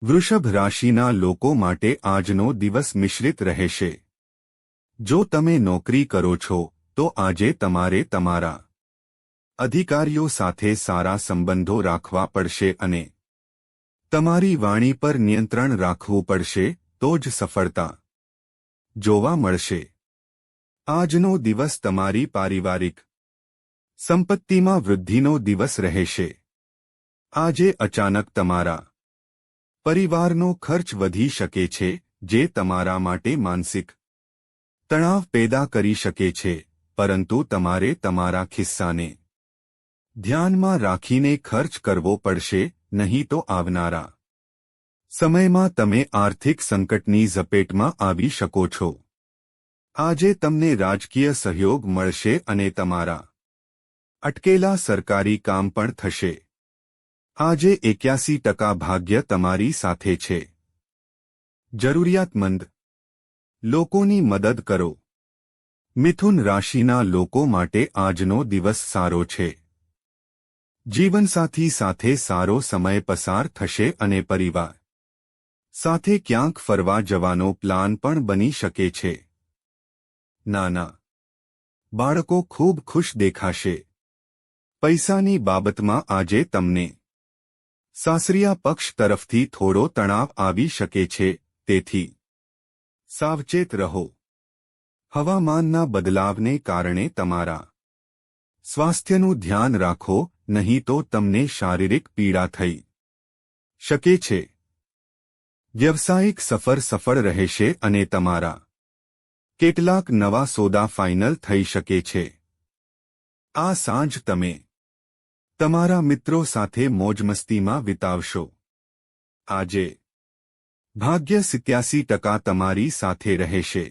વૃષભ રાશિના લોકો માટે આજનો દિવસ મિશ્રિત રહેશે. જો તમે નોકરી કરો છો તો આજે તમારે તમારા અધિકારીઓ સાથે સારા સંબંધો રાખવા પડશે અને તમારી વાણી પર નિયંત્રણ રાખવું પડશે, તો જ સફળતા જોવા મળશે. આજનો દિવસ તમારી પારિવારિક સંપત્તિમાં વૃદ્ધિનો દિવસ રહેશે. આજે અચાનક તમારા પરિવારનો ખર્ચ વધી શકે છે, જે તમારા માટે માનસિક તણાવ પેદા કરી શકે છે, પરંતુ તમારે તમારા ખિસ્સાને ધ્યાનમાં રાખીને ખર્ચ કરવો પડશે, નહીં તો આવનારા સમયમાં તમે આર્થિક સંકટની ઝપેટમાં આવી શકો છો. આજે તમને રાજકીય સહયોગ મળશે અને તમારા અટકેલા સરકારી કામ પણ થશે. આજે 81% ભાગ્ય તમારી સાથે છે. જરૂરિયાતમંદ લોકોની મદદ કરો. મિથુન રાશિના લોકો માટે આજનો દિવસ સારો છે. જીવનસાથી સાથે સારો સમય પસાર થશે અને પરિવાર સાથે ક્યાંક ફરવા જવાનો પ્લાન પણ બની શકે છે. નાના બાળકો ખૂબ ખુશ દેખાશે. પૈસાની બાબતમાં આજે તમને સાસરિયા પક્ષ તરફથી થોડો તણાવ આવી શકે છે, તેથી સાવચેત રહો. હવામાનના બદલાવને કારણે તમારા સ્વાસ્થ્યનું ધ્યાન રાખો, નહીં તો તમને શારીરિક પીડા થઈ શકે છે. વ્યવસાયિક સફર સફળ રહેશે અને તમારા કેટલાક નવા સોદા ફાઇનલ થઈ શકે છે. આ સાંજ તમે તમારા મિત્રો સાથે મોજમસ્તીમાં વિતાવશો. આજે ભાગ્ય 87% તમારી સાથે રહેશે.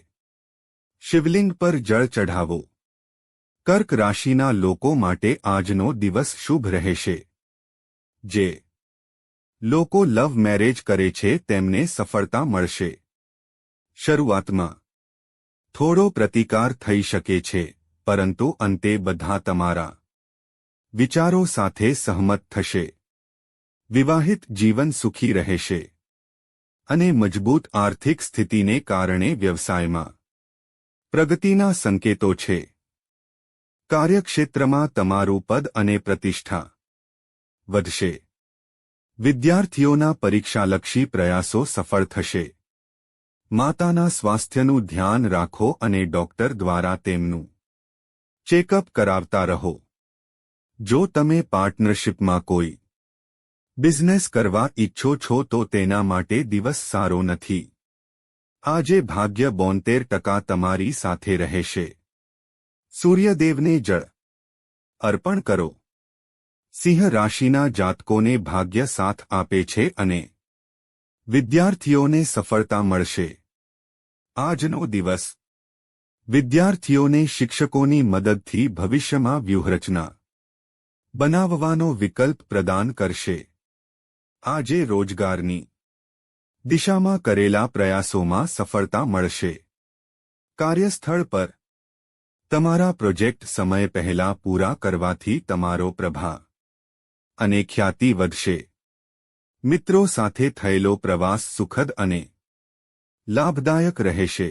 શિવલિંગ પર જળ ચઢાવો. કર્ક રાશિના લોકો માટે આજનો દિવસ શુભ રહેશે. જે લોકો લવ મેરેજ કરે છે તેમને સફળતા મળશે. શરૂઆતમાં થોડો પ્રતિકાર થઈ શકે છે, પરંતુ અંતે બધા તમારા વિચારો સાથે સહમત થશે. વિવાહિત જીવન સુખી રહેશે અને મજબૂત આર્થિક સ્થિતિને કારણે વ્યવસાયમાં પ્રગતિના સંકેતો છે. કાર્યક્ષેત્રમાં તમારું પદ અને પ્રતિષ્ઠા વધશે. વિદ્યાર્થીઓના પરીક્ષાલક્ષી પ્રયાસો સફળ થશે. માતાના સ્વાસ્થ્યનું ધ્યાન રાખો અને ડોક્ટર દ્વારા તેમનું ચેકઅપ કરાવતા રહો. જો તમે પાર્ટનરશિપમાં કોઈ બિઝનેસ કરવા ઈચ્છો છો તો તેના માટે દિવસ સારો નથી. આજે ભાગ્ય 72% તમારી સાથે રહેશે. સૂર્યદેવને જળ અર્પણ કરો. સિંહ રાશિના જાતકોને ભાગ્ય સાથ આપે છે અને વિદ્યાર્થીઓને સફળતા મળશે. આજનો દિવસ વિદ્યાર્થીઓને શિક્ષકોની મદદથી ભવિષ્યમાં વ્યૂહરચના બનાવવાનો વિકલ્પ પ્રદાન કરશે. આજે રોજગારની દિશામાં કરેલા પ્રયાસોમાં સફળતા મળશે. કાર્યસ્થળ પર તમારા પ્રોજેક્ટ સમય પહેલા પૂરા કરવાથી તમારો પ્રભાવ અને ખ્યાતિ વધશે. મિત્રો સાથે થયેલો પ્રવાસ સુખદ અને લાભદાયક રહેશે.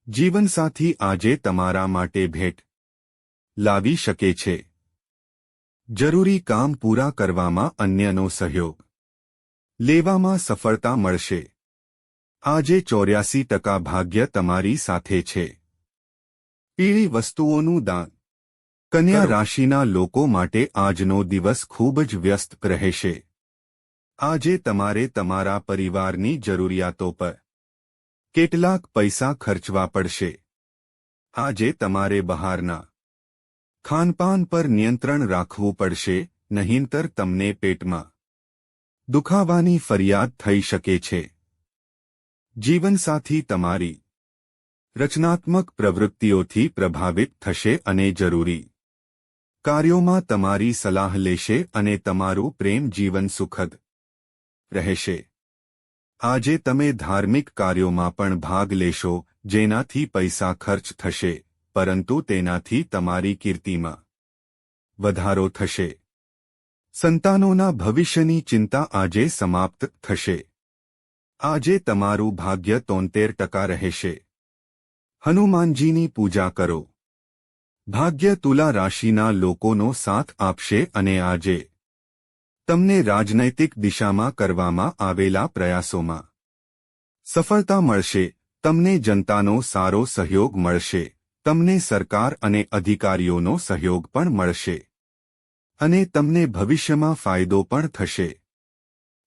જીવનસાથી આજે તમારા માટે ભેટ લાવી શકે છે. જરૂરી કામ પૂરા કરવામાં અન્યનો સહયોગ લેવામાં સફળતા મળશે. આજે 84% ભાગ્ય તમારી સાથે છે. પીળી વસ્તુઓનું દાન. કન્યા રાશિના લોકો માટે આજનો દિવસ ખૂબ જ વ્યસ્ત રહેશે. આજે તમારે તમારા પરિવારની જરૂરિયાતો પર કેટલાક પૈસા ખર્ચવા પડશે. આજે તમારે બહારના ખાનપાન પર નિયંત્રણ રાખવું પડશે, નહીંતર તમને પેટમાં દુખાવાની ફરિયાદ થઈ શકે છે. જીવનસાથી તમારી રચનાત્મક પ્રવૃત્તિઓથી પ્રભાવિત થશે અને જરૂરી કાર્યોમાં તમારી સલાહ લેશે અને તમારું પ્રેમ જીવન સુખદ રહેશે. આજે તમે ધાર્મિક કાર્યોમાં પણ ભાગ લેશો, જેનાથી પૈસા ખર્ચ થશે, પરંતુ તેનાથી તમારી કીર્તિમાં વધારો થશે. સંતાનોના ભવિષ્યની ચિંતા આજે સમાપ્ત થશે. આજે તમારું ભાગ્ય 73% રહેશે. હનુમાનજીની પૂજા કરો. ભાગ્ય તુલા રાશિના લોકોનો સાથ આપશે અને આજે તમને રાજનૈતિક દિશામાં કરવામાં આવેલા પ્રયાસોમાં સફળતા મળશે. તમને જનતાનો સારો સહયોગ મળશે. તમને સરકાર અને અધિકારીઓનો સહયોગ પણ મળશે અને તમને ભવિષ્યમાં ફાયદો પણ થશે.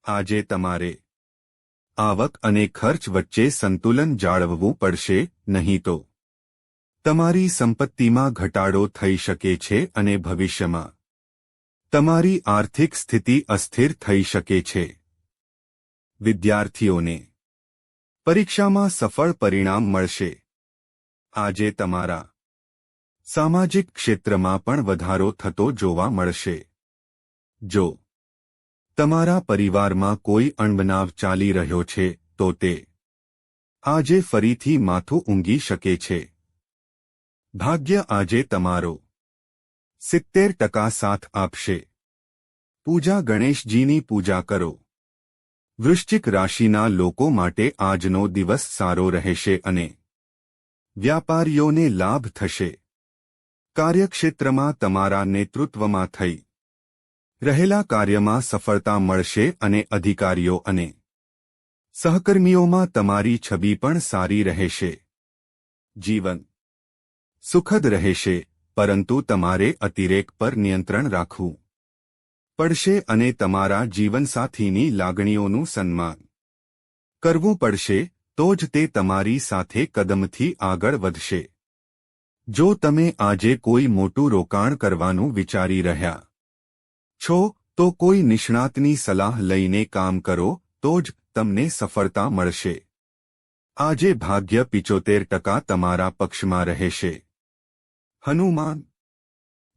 આજે તમારે આવક અને ખર્ચ વચ્ચે સંતુલન જાળવવું પડશે, નહીં તો તમારી સંપત્તિમાં ઘટાડો થઈ શકે છે અને ભવિષ્યમાં તમારી આર્થિક સ્થિતિ અસ્થિર થઈ શકે છે. વિદ્યાર્થીઓને પરીક્ષામાં સફળ પરિણામ મળશે. આજે તમારા સામાજિક ક્ષેત્રમાં પણ વધારો થતો જોવા મળશે. જો તમારા પરિવારમાં કોઈ અણબનાવ ચાલી રહ્યો છે તો તે આજે ફરીથી માથું ઊંઘી શકે છે. ભાગ્ય આજે તમારો 70% સાથ આપશે. પૂજા ગણેશજીની પૂજા કરો. વૃશ્ચિક રાશિના લોકો માટે આજનો દિવસ સારો રહેશે અને વ્યાપારીઓને લાભ થશે. કાર્યક્ષેત્રમાં તમારા નેતૃત્વમાં થઈ રહેલા કાર્યમાં સફળતા મળશે અને અધિકારીઓ અને સહકર્મીઓમાં તમારી છબી પણ સારી રહેશે. જીવન સુખદ રહેશે, પરંતુ તમારે અતિરેક પર નિયંત્રણ રાખવું પડશે અને તમારા જીવનસાથીની લાગણીઓનું સન્માન કરવું પડશે. તો જ તે તમારી સાથે કદમથી આગળ વધશે. જો તમે આજે કોઈ મોટું રોકાણ કરવાનું વિચારી રહ્યા છો તો કોઈ નિષ્ણાતની સલાહ લઈને કામ કરો તો જ તમને સફળતા મળશે. આજે ભાગ્ય 75% તમારા પક્ષમાં રહેશે. હનુમાન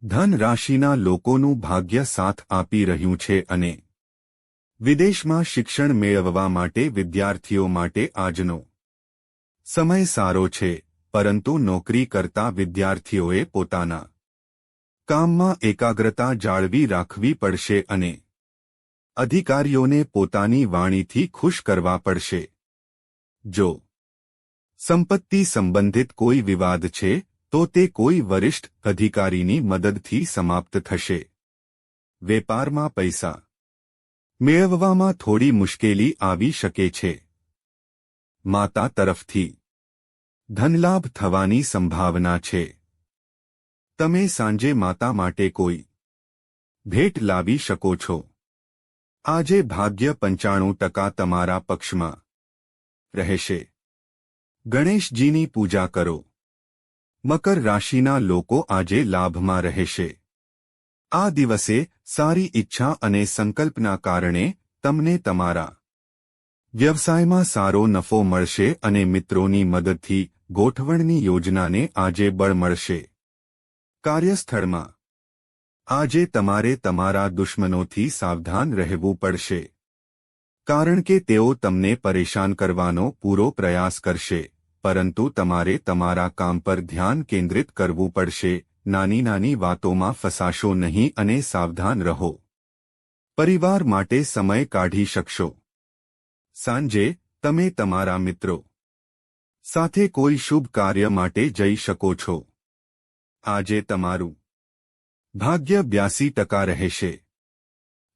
ધન રાશિના લોકોનું ભાગ્ય સાથ આપી રહ્યું છે અને વિદેશમાં શિક્ષણ મેળવવા માટે વિદ્યાર્થીઓ માટે આજનો સમય સારો છે, પરંતુ નોકરી કરતા વિદ્યાર્થીઓએ પોતાના કામમાં એકાગ્રતા જાળવી રાખવી પડશે અને અધિકારીઓને પોતાની વાણીથી ખુશ કરવા પડશે. જો સંપત્તિ સંબંધિત કોઈ વિવાદ છે તો તે કોઈ વરિષ્ઠ અધિકારીની મદદથી સમાપ્ત થશે. વેપારમાં પૈસા મેળવવામાં થોડી મુશ્કેલી આવી શકે છે. માતા તરફથી ધનલાભ થવાની સંભાવના છે. તમે સાંજે માતા માટે કોઈ ભેટ લાવી શકો છો. આજે ભાગ્ય 95% તમારા પક્ષમાં રહેશે. ગણેશજીની પૂજા કરો. મકર રાશિના લોકો આજે લાભમાં રહેશે. આ દિવસે સારી ઈચ્છા અને સંકલ્પના કારણે તમને તમારા વ્યવસાયમાં સારો નફો મળશે અને મિત્રોની મદદથી ગોઠવણની યોજનાને આજે બળ મળશે. કાર્યસ્થળમાં આજે તમારે તમારા દુશ્મનોથી સાવધાન રહેવું પડશે, કારણ કે તેઓ તમને પરેશાન કરવાનો પૂરો પ્રયાસ કરશે, પરંતુ તમારે તમારા કામ પર ધ્યાન કેન્દ્રિત કરવું પડશે. નાની નાની વાતોમાં ફસાશો નહીં અને સાવધાન રહો. પરિવાર માટે સમય કાઢી શકશો. સાંજે તમે તમારા મિત્રો સાથે કોઈ શુભ કાર્ય માટે જઈ શકો છો. આજે તમારું ભાગ્ય 82% રહેશે.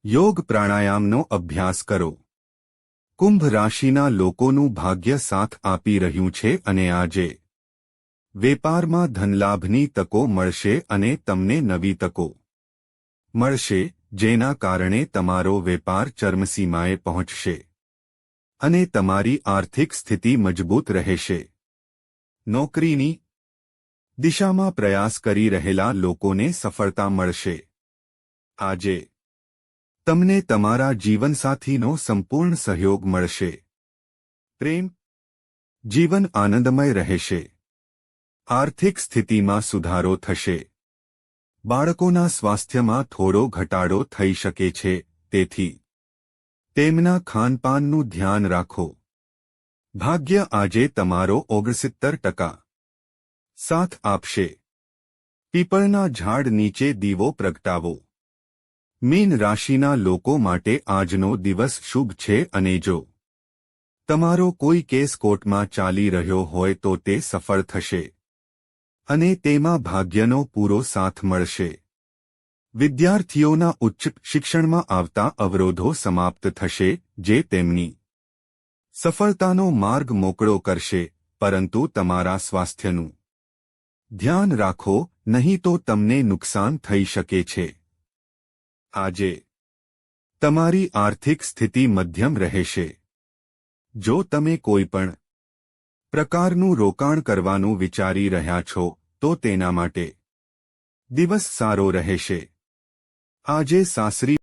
યોગ પ્રાણાયામનો અભ્યાસ કરો. કુંભ રાશિના લોકોનું ભાગ્ય સાથ આપી રહ્યું છે અને આજે વેપારમાં ધનલાભની તકો મળશે અને તમને નવી તકો મળશે, જેના કારણે તમારો વેપાર ચરમસીમાએ પહોંચશે અને તમારી આર્થિક સ્થિતિ મજબૂત રહેશે. નોકરીની દિશામાં પ્રયાસ કરી રહેલા લોકોને સફળતા મળશે. આજે તમને તમારા જીવનસાથીનો સંપૂર્ણ સહયોગ મળશે. પ્રેમ જીવન આનંદમય રહેશે. આર્થિક સ્થિતિમાં સુધારો થશે. બાળકોના સ્વાસ્થ્યમાં થોડો ઘટાડો થઈ શકે છે, તેથી તેમના ખાનપાનનું ધ્યાન રાખો. ભાગ્ય આજે તમારો 69% સાથ આપશે. પીપળના ઝાડ નીચે દીવો પ્રગટાવો. મીન રાશિના લોકો માટે આજનો દિવસ શુભ છે અને જો તમારો કોઈ કેસ કોર્ટમાં ચાલી રહ્યો હોય તો તે સફળ થશે અને તેમાં ભાગ્યનો પૂરો સાથ મળશે. વિદ્યાર્થીઓના ઉચ્ચ શિક્ષણમાં આવતા અવરોધો સમાપ્ત થશે જે તેમની સફળતાનો માર્ગ મોકળો કરશે, પરંતુ તમારા સ્વાસ્થ્યનું ધ્યાન રાખો, નહીં તો તમને નુકસાન થઈ શકે છે. આજે તમારી આર્થિક સ્થિતિ મધ્યમ રહેશે. જો તમે કોઈપણ પ્રકારનું રોકાણ કરવાનું વિચારી રહ્યા છો તો તેના માટે દિવસ સારો રહેશે. આજે સાસરી